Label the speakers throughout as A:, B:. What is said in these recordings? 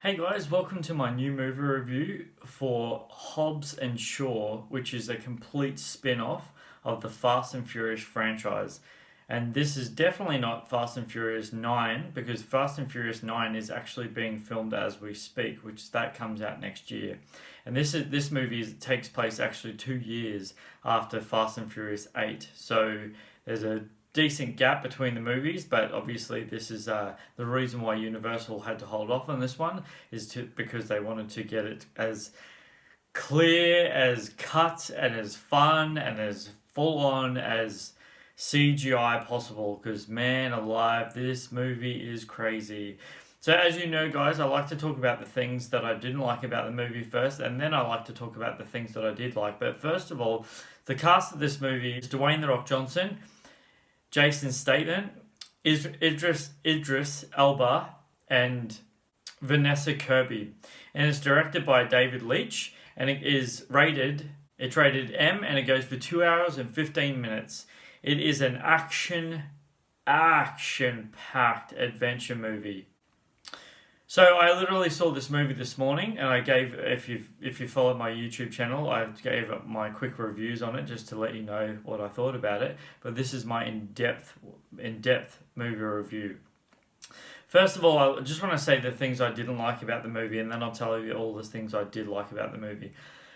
A: Hey guys, welcome to my new movie review for Hobbs&Shaw, which is a complete spin-off of the Fast and Furious franchise. And this is definitely not Fast and Furious 9 because Fast and Furious 9 is actually being filmed as we speak, which that comes out next year. And this movie takes place actually 2 years after Fast and Furious 8. So there's a decent gap between the movies, but obviously this is the reason why Universal had to hold off on this one is because they wanted to get it as clear, as cut, and as fun and as full on as CGI possible. Because man alive, this movie is crazy. So as you know, guys, I like to talk about the things that I didn't like about the movie first, and then I like to talk about the things that I did like. But first of all, the cast of this movie is Dwayne "The Rock" Johnson, Jason Statham, Idris Elba, and Vanessa Kirby. And it's directed by David Leitch, and it's rated M, and it goes for 2 hours and 15 minutes. It is an action-packed adventure movie. So I literally saw this movie this morning, and I gave, if you follow my YouTube channel, I gave up my quick reviews on it just to let you know what I thought about it. But this is my in-depth movie review. First of all, I just want to say the things I didn't like about the movie, and then I'll tell you all the things I did like about the movie.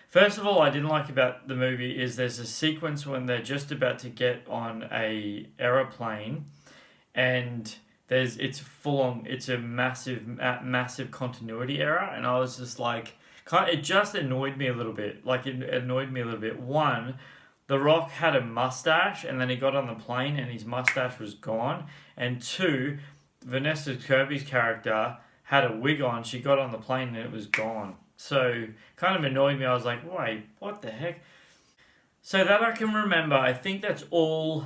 A: First of all, I didn't like about the movie is there's a sequence when they're just about to get on a aeroplane, and it's full on. It's a massive continuity error, and I was just like, it just annoyed me a little bit. Like it annoyed me a little bit. One, The Rock had a mustache, and then he got on the plane, and his mustache was gone. And two, Vanessa Kirby's character had a wig on. She got on the plane, and it was gone. So kind of annoyed me. I was like, wait, what the heck? So that I can remember, I think that's all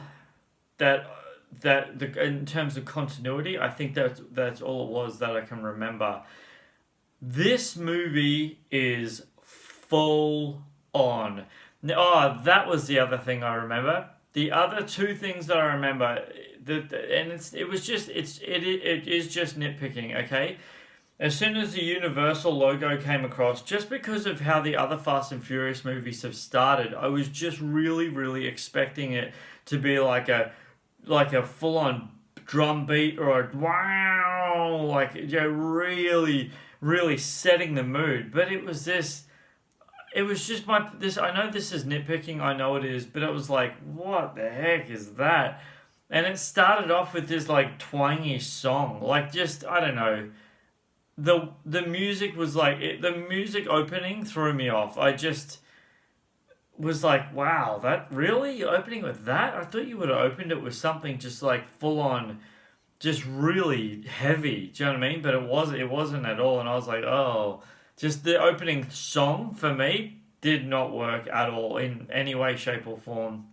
A: that. In terms of continuity, I think that's all it was that I can remember. This movie is full on. Oh, that was the other thing I remember. The other two things that I remember, it is just nitpicking. Okay, as soon as the Universal logo came across, just because of how the other Fast and Furious movies have started, I was just really expecting it to be like a full-on drum beat or a wow, like, you know, really setting the mood. But it was just I know this is nitpicking, I know it is, but it was like, what the heck is that? And it started off with this like twangy song, like just, I don't know. The music was like, the music opening threw me off. I just was like, wow, that really? You're opening with that? I thought you would have opened it with something just like full on, just really heavy. Do you know what I mean? But it wasn't at all. And I was like, oh, just the opening song for me did not work at all in any way, shape, or form.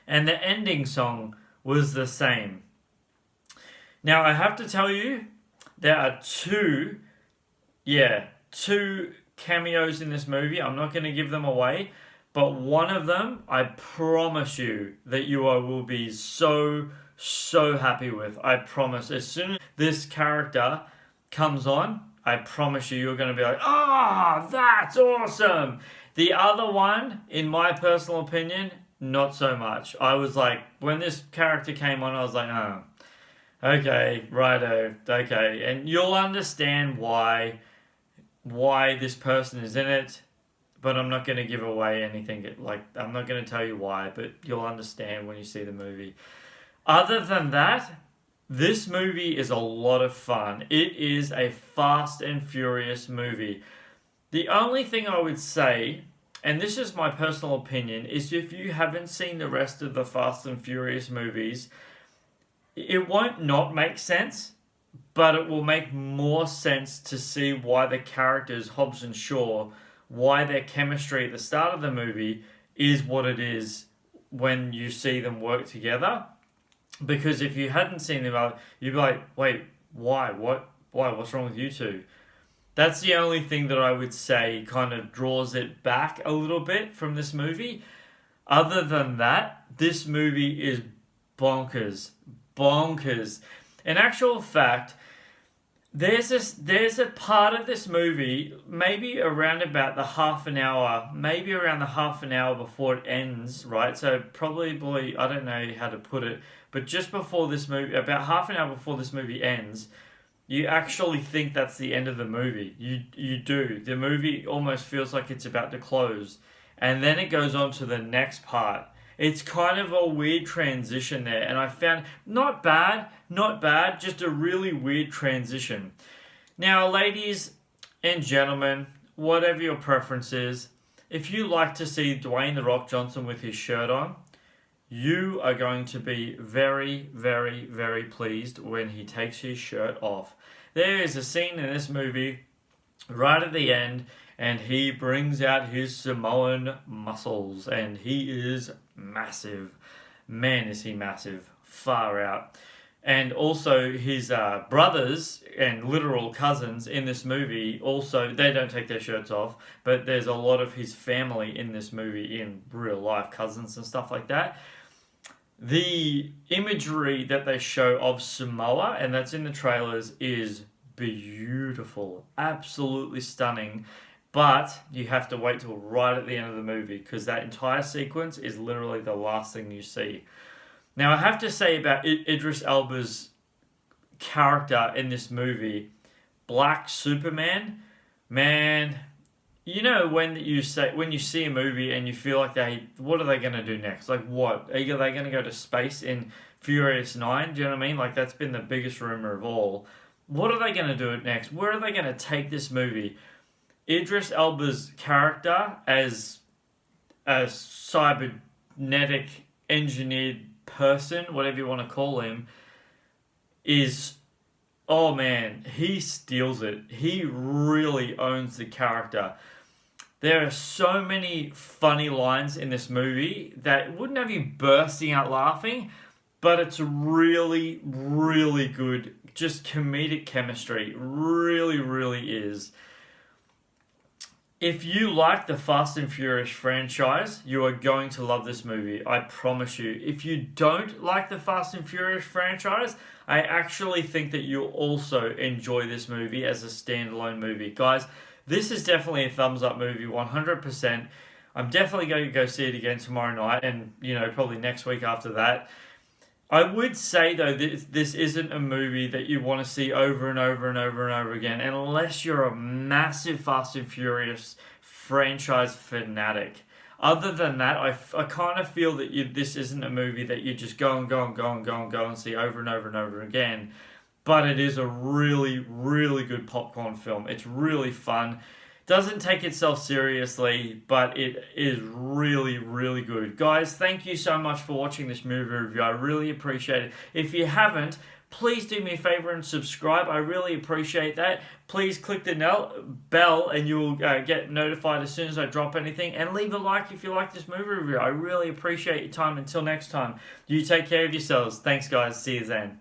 A: And the ending song was the same. Now, I have to tell you, there are two cameos in this movie. I'm not going to give them away. But one of them, I promise you that you will be so happy with. I promise. As soon as this character comes on, I promise you're going to be like, that's awesome. The other one, in my personal opinion, not so much. I was like, when this character came on, I was like, oh, okay, righto, okay. And you'll understand why this person is in it. But I'm not going to give away anything. I'm not going to tell you why, but you'll understand when you see the movie. Other than that, this movie is a lot of fun. It is a Fast and Furious movie. The only thing I would say, and this is my personal opinion, is if you haven't seen the rest of the Fast and Furious movies, it won't not make sense, but it will make more sense to see why the characters, Hobbs and Shaw, why their chemistry at the start of the movie is what it is when you see them work together. Because if you hadn't seen them, you'd be like, wait, why? What's wrong with you two? That's the only thing that I would say kind of draws it back a little bit from this movie. Other than that, this movie is bonkers. In actual fact, there's a part of this movie, maybe around about the half an hour, maybe around the half an hour before it ends, right? So probably, I don't know how to put it, but just before this movie, about half an hour before this movie ends, you actually think that's the end of the movie. You do. The movie almost feels like it's about to close, and then it goes on to the next part. It's kind of a weird transition there, and I found not bad, just a really weird transition. Now, ladies and gentlemen, whatever your preference is, if you like to see Dwayne the Rock Johnson with his shirt on, you are going to be very, very, very pleased when he takes his shirt off. There is a scene in this movie right at the end, and he brings out his Samoan muscles, and he is massive. Man, is he massive. Far out. And also his brothers and literal cousins in this movie also, they don't take their shirts off, but there's a lot of his family in this movie in real life, cousins and stuff like that. The imagery that they show of Samoa, and that's in the trailers, is beautiful. Absolutely stunning. But you have to wait till right at the end of the movie, because that entire sequence is literally the last thing you see. Now, I have to say about Idris Elba's character in this movie, Black Superman, man, you know when you see a movie and you feel like what are they going to do next? Like what? Are they going to go to space in Furious 9? Do you know what I mean? Like that's been the biggest rumor of all. What are they going to do next? Where are they going to take this movie? Idris Elba's character as a cybernetic engineered person, whatever you want to call him, is, oh man, he steals it. He really owns the character. There are so many funny lines in this movie that wouldn't have you bursting out laughing, but it's really, really good. Just comedic chemistry. Really, really is. If you like the Fast and Furious franchise, you are going to love this movie. I promise you. If you don't like the Fast and Furious franchise, I actually think that you'll also enjoy this movie as a standalone movie. Guys, this is definitely a thumbs up movie, 100%. I'm definitely going to go see it again tomorrow night and, probably next week after that. I would say, though, this isn't a movie that you want to see over and over and over and over again, unless you're a massive Fast and Furious franchise fanatic. Other than that, I kind of feel that this isn't a movie that you just go and see over and over and over again. But it is a really, really good popcorn film. It's really fun. Doesn't take itself seriously, but it is really, really good. Guys, thank you so much for watching this movie review. I really appreciate it. If you haven't, please do me a favor and subscribe. I really appreciate that. Please click the bell and you'll get notified as soon as I drop anything. And leave a like if you like this movie review. I really appreciate your time. Until next time, you take care of yourselves. Thanks, guys. See you then.